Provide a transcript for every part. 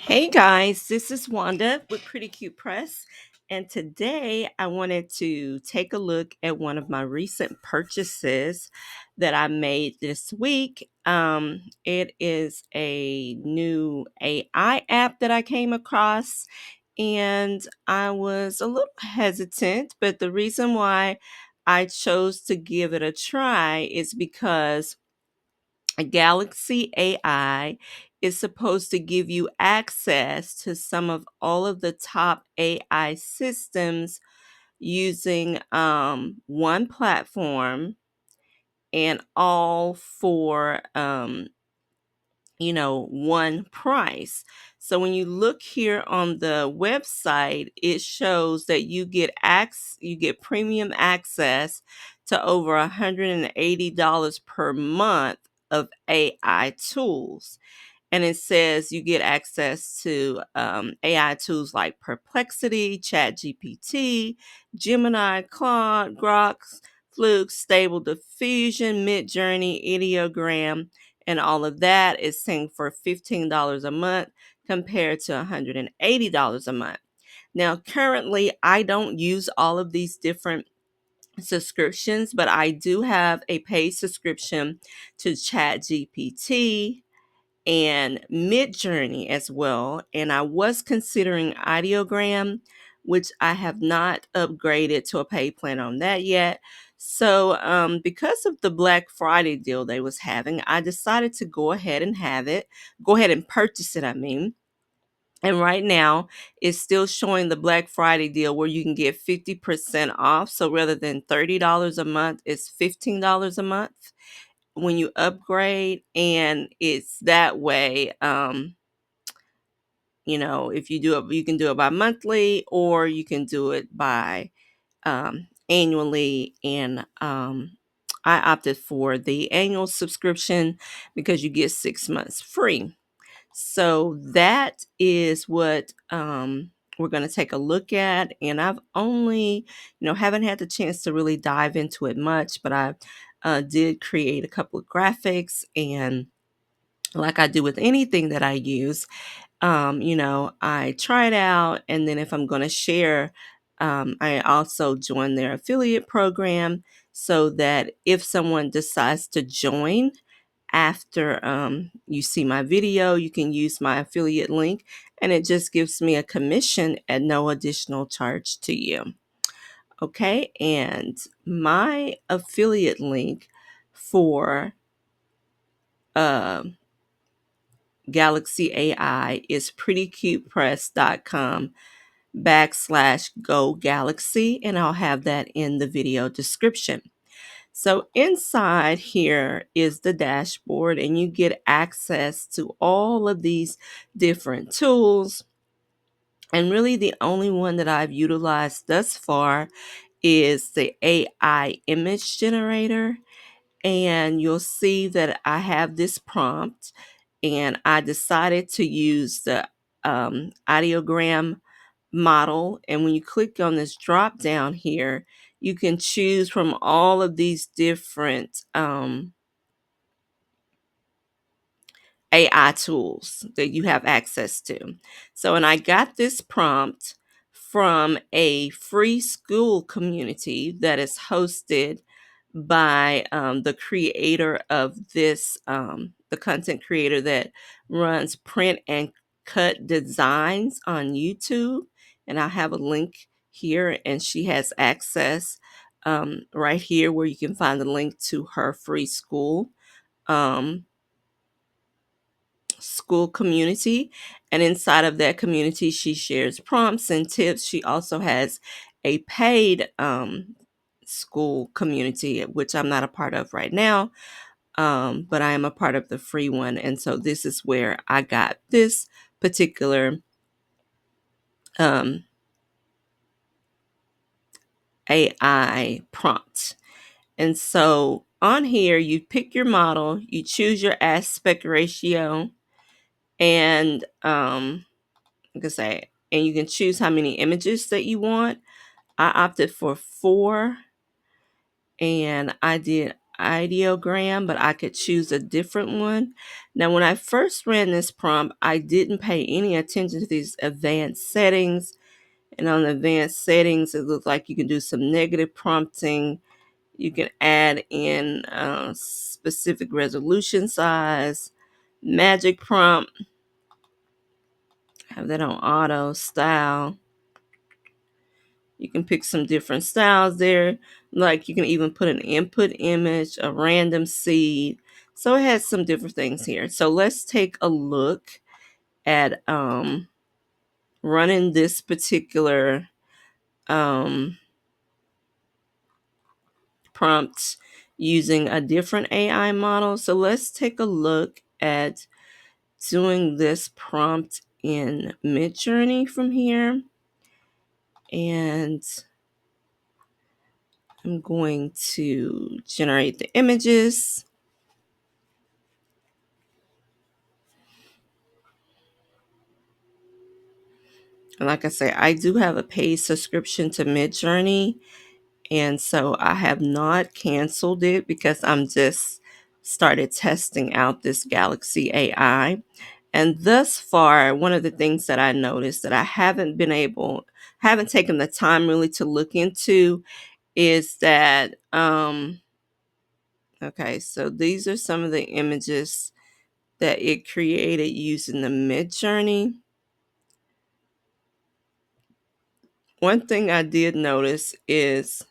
Hey guys, this is Wanda with Pretty Cute Press, and today I wanted to take a look at one of my recent purchases that I made this week. It is a new AI app that I came across, and I was a little hesitant, but the reason why I chose to give it a try is because a Galaxy AI is supposed to give you access to some of all of the top AI systems using one platform and all for one price. So when you look here on the website, it shows that you get premium access to over $180 per month of AI tools. And it says you get access to AI tools like Perplexity, ChatGPT, Gemini, Claude, Grok, Fluke, Stable Diffusion, Midjourney, Ideogram, and all of that is saying for $15 a month compared to $180 a month. Now, currently, I don't use all of these different subscriptions, but I do have a paid subscription to ChatGPT and Midjourney as well. And I was considering Ideogram, which I have not upgraded to a paid plan on that yet. So because of the Black Friday deal they was having, I decided to go ahead and purchase it, I mean. And right now, it's still showing the Black Friday deal where you can get 50% off. So rather than $30 a month, it's $15 a month when you upgrade, and it's that way. If you do it, you can do it by monthly or you can do it by annually. And I opted for the annual subscription because you get 6 months free. So that is what we're going to take a look at. And I've only, haven't had the chance to really dive into it much, but I did create a couple of graphics. And like I do with anything that I use, I try it out. And then if I'm going to share, I also join their affiliate program so that if someone decides to join, after you see my video, you can use my affiliate link, and it just gives me a commission at no additional charge to you. Okay, and my affiliate link for uh, Galaxy AI is prettycutepress.com/go galaxy, and I'll have that in the video description. So inside here is the dashboard, and you get access to all of these different tools. And really the only one that I've utilized thus far is the AI image generator. And you'll see that I have this prompt, and I decided to use the ideogram model. And when you click on this drop down here, you can choose from all of these different AI tools that you have access to. So, and I got this prompt from a free school community that is hosted by the creator of this, the content creator that runs print and cut designs on YouTube. And I have a link here, and she has access right here where you can find the link to her free um, school community. And inside of that community, she shares prompts and tips. She also has a paid school community, which I'm not a part of right now, but I am a part of the free one. And so this is where I got this particular um, AI prompt. And so on here, you pick your model, you choose your aspect ratio, and like I say, and you can choose how many images that you want. I opted for 4, and I did ideogram, but I could choose a different one. Now, when I first ran this prompt, I didn't pay any attention to these advanced settings. And on the advanced settings, it looks like you can do some negative prompting. You can add in specific resolution size, magic prompt, have that on auto style. You can pick some different styles there. Like you can even put an input image, a random seed. So it has some different things here. So let's take a look at running this particular um, prompt using a different AI model. So let's take a look at doing this prompt in Midjourney from here. And I'm going to generate the images. And like I say, I do have a paid subscription to Midjourney. And so I have not canceled it because I'm just started testing out this Galaxy AI. And thus far, one of the things that I noticed that I haven't taken the time really to look into is that, okay, so these are some of the images that it created using the Midjourney. One thing I did notice is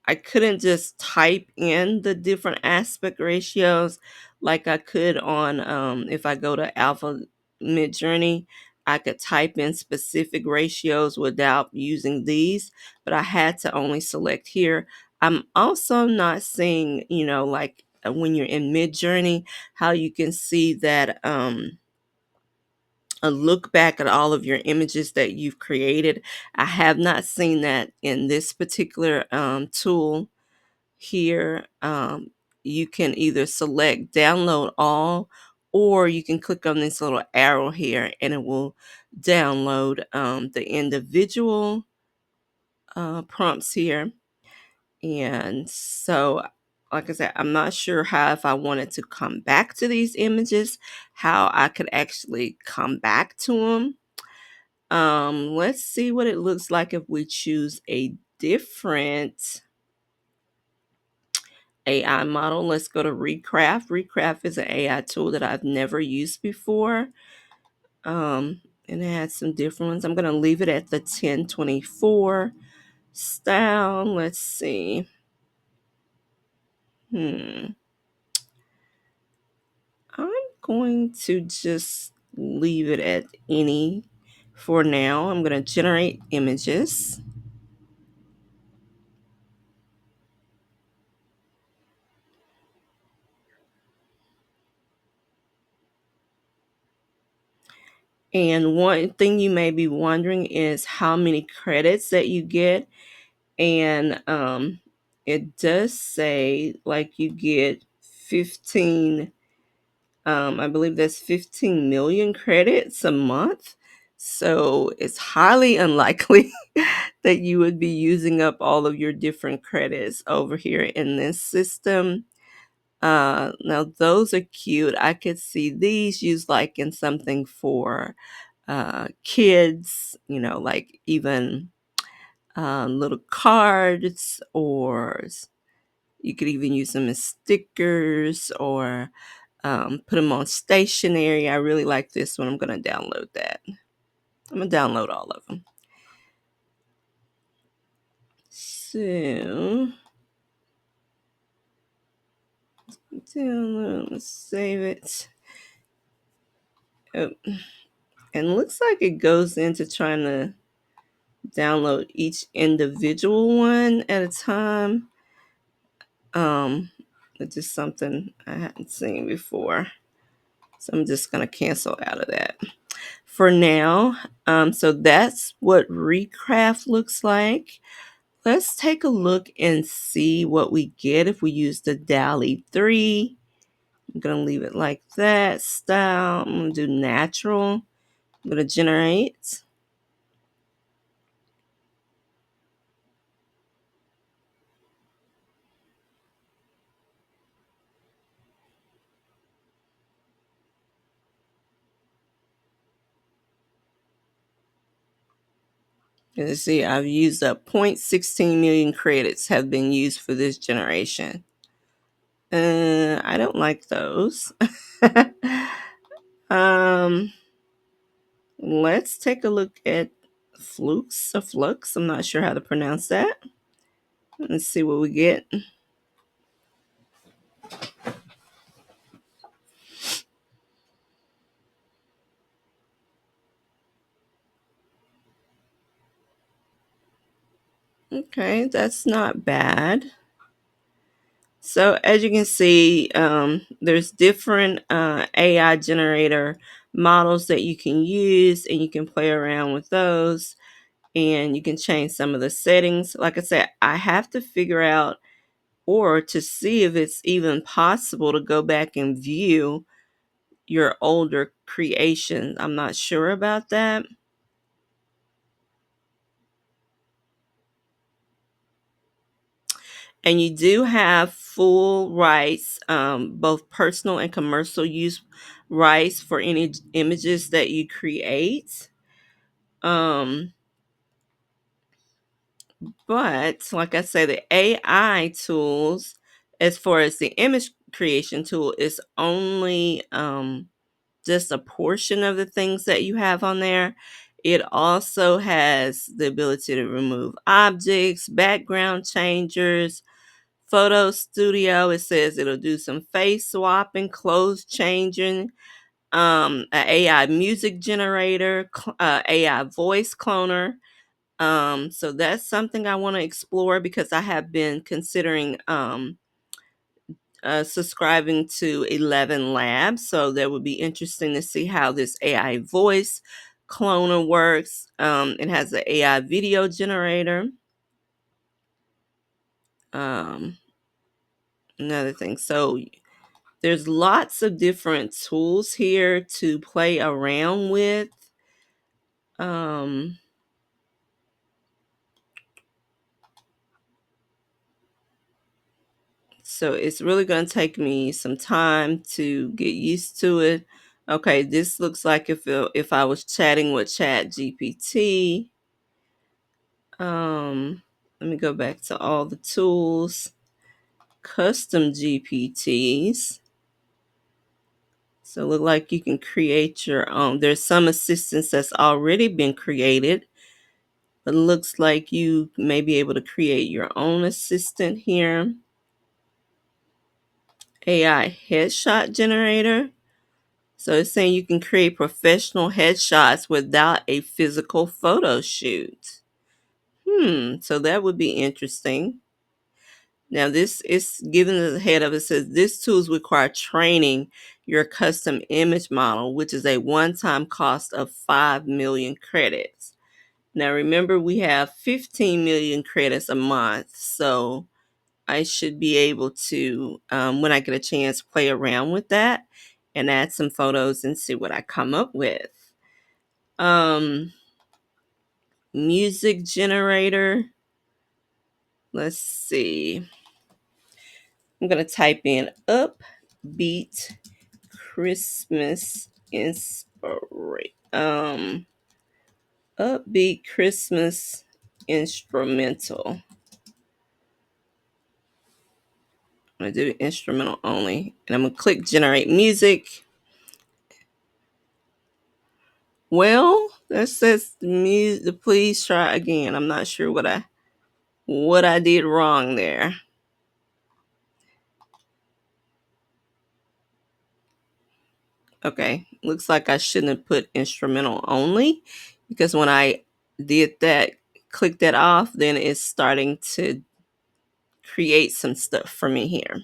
I couldn't just type in the different aspect ratios like I could on if I go to Alpha Midjourney. I could type in specific ratios without using these, but I had to only select here. I'm also not seeing, like when you're in Midjourney, how you can see that a look back at all of your images that you've created. I have not seen that in this particular tool here. You can either select download all, or you can click on this little arrow here and it will download the individual prompts here. And so, like I said, I'm not sure how, if I wanted to come back to these images, how I could actually come back to them. Let's see what it looks like if we choose a different AI model. Let's go to Recraft. Recraft is an AI tool that I've never used before. And it has some different ones. I'm going to leave it at the 1024 style. Let's see. I'm going to just leave it at any for now. I'm going to generate images. And one thing you may be wondering is how many credits that you get. And it does say like you get 15, I believe that's 15 million credits a month. So it's highly unlikely that you would be using up all of your different credits over here in this system. Now those are cute. I could see these used like in something for kids, like even little cards, or you could even use them as stickers, or put them on stationery. I really like this one. I'm going to download that. I'm going to download all of them. So, download, let's save it. Oh, and looks like it goes into trying to download each individual one at a time. Which is something I hadn't seen before. So I'm just going to cancel out of that for now. So that's what Recraft looks like. Let's take a look and see what we get if we use the DALL-E 3. I'm going to leave it like that style. I'm going to do natural. I'm going to generate. And let's see, I've used up 0.16 million credits have been used for this generation. I don't like those. um, let's take a look at Flux. I'm not sure how to pronounce that. Let's see what we get. Okay, that's not bad. So as you can see, there's different AI generator models that you can use, and you can play around with those, and you can change some of the settings. Like I said, I have to figure out or to see if it's even possible to go back and view your older creations. I'm not sure about that. And you do have full rights, both personal and commercial use rights for any images that you create. Um, but like I say, the AI tools, as far as the image creation tool, is only just a portion of the things that you have on there. It also has the ability to remove objects, background changers, photo studio. It says it'll do some face swapping, clothes changing, an AI music generator, AI voice cloner. So that's something I want to explore because I have been considering subscribing to 11 Labs. So that would be interesting to see how this AI voice cloner works. It has an AI video generator. Um, Another thing. So there's lots of different tools here to play around with. Um, so it's really going to take me some time to get used to it. Okay, this looks like if I was chatting with Chat GPT. Let me go back to all the tools, custom GPTs. So it look like you can create your own. There's some assistance that's already been created, but it looks like you may be able to create your own assistant here. AI headshot generator. So it's saying you can create professional headshots without a physical photo shoot. So that would be interesting. Now, this is given as a head of it says this tools require training your custom image model, which is a one-time cost of 5 million credits. Now, remember, we have 15 million credits a month, so I should be able to, when I get a chance, play around with that and add some photos and see what I come up with. Um, Music generator. Let's see. I'm gonna type in upbeat Christmas inspiration. Upbeat Christmas instrumental. I'm gonna do instrumental only, and I'm gonna click generate music. Well, that says music. Please try again. I'm not sure what I did wrong there. Okay, looks like I shouldn't have put instrumental only because when I did that, click that off, then it's starting to create some stuff for me here.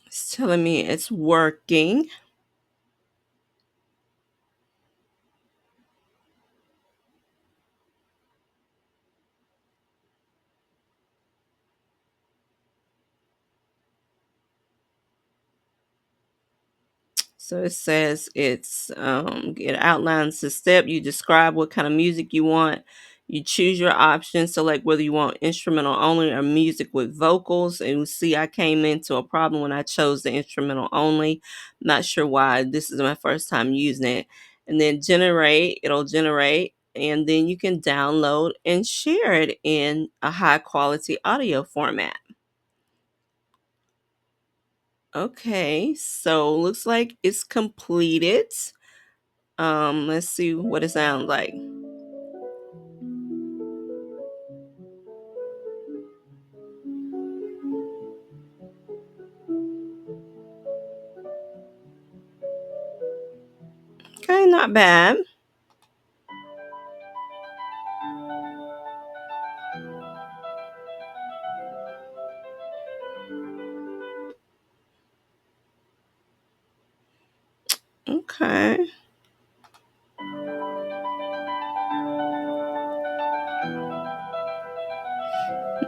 It's telling me it's working. So it says it outlines the step. You describe what kind of music you want. You choose your options, select whether you want instrumental only or music with vocals. And you see, I came into a problem when I chose the instrumental only. Not sure why. This is my first time using it. and then it'll generate, and then you can download and share it in a high quality audio format. Okay, so looks like it's completed. Let's see what it sounds like. Okay, not bad. Okay.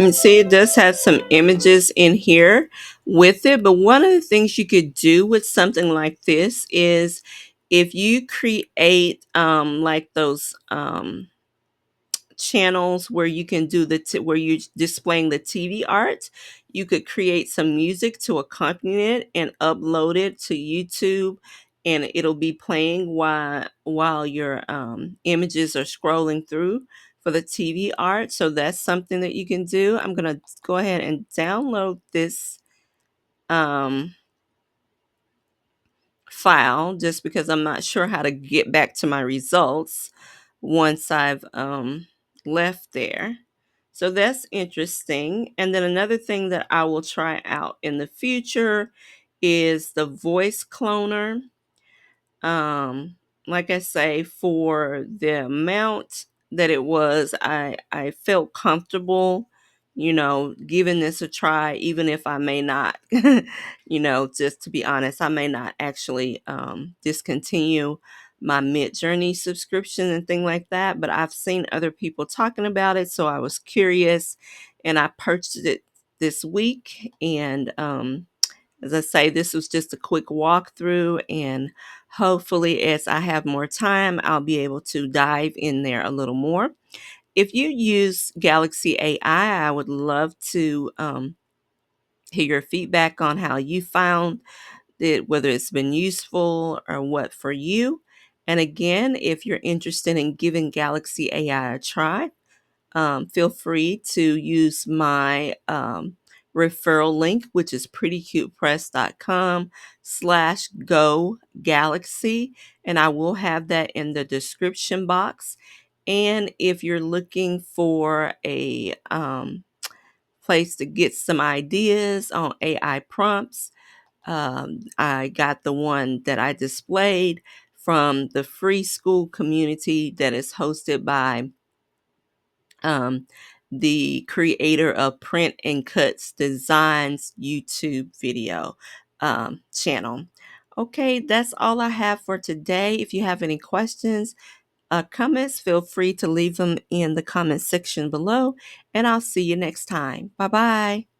And see, it does have some images in here with it. But one of the things you could do with something like this is if you create like those channels where you can do where you're displaying the TV art, you could create some music to accompany it and upload it to YouTube, and it'll be playing while your images are scrolling through for the TV art. So that's something that you can do. I'm gonna go ahead and download this um, file just because I'm not sure how to get back to my results once I've left there. So that's interesting. And then another thing that I will try out in the future is the voice cloner. um like I say, for the amount that it was, I felt comfortable, giving this a try, even if I may not just to be honest, I may not actually discontinue my mid journey subscription and thing like that, but I've seen other people talking about it, so I was curious and I purchased it this week. And as I say, this was just a quick walkthrough, and hopefully, as I have more time, I'll be able to dive in there a little more. If you use Galaxy AI, I would love to hear your feedback on how you found it, whether it's been useful or what for you. And again, if you're interested in giving Galaxy AI a try, feel free to use my referral link, which is prettycutepress.com/go galaxy. And I will have that in the description box. And if you're looking for a place to get some ideas on AI prompts, I got the one that I displayed from the free school community that is hosted by um, the creator of Print and Cuts Designs YouTube video channel. Okay, that's all I have for today. If you have any questions, comments, feel free to leave them in the comment section below, and I'll see you next time. Bye bye.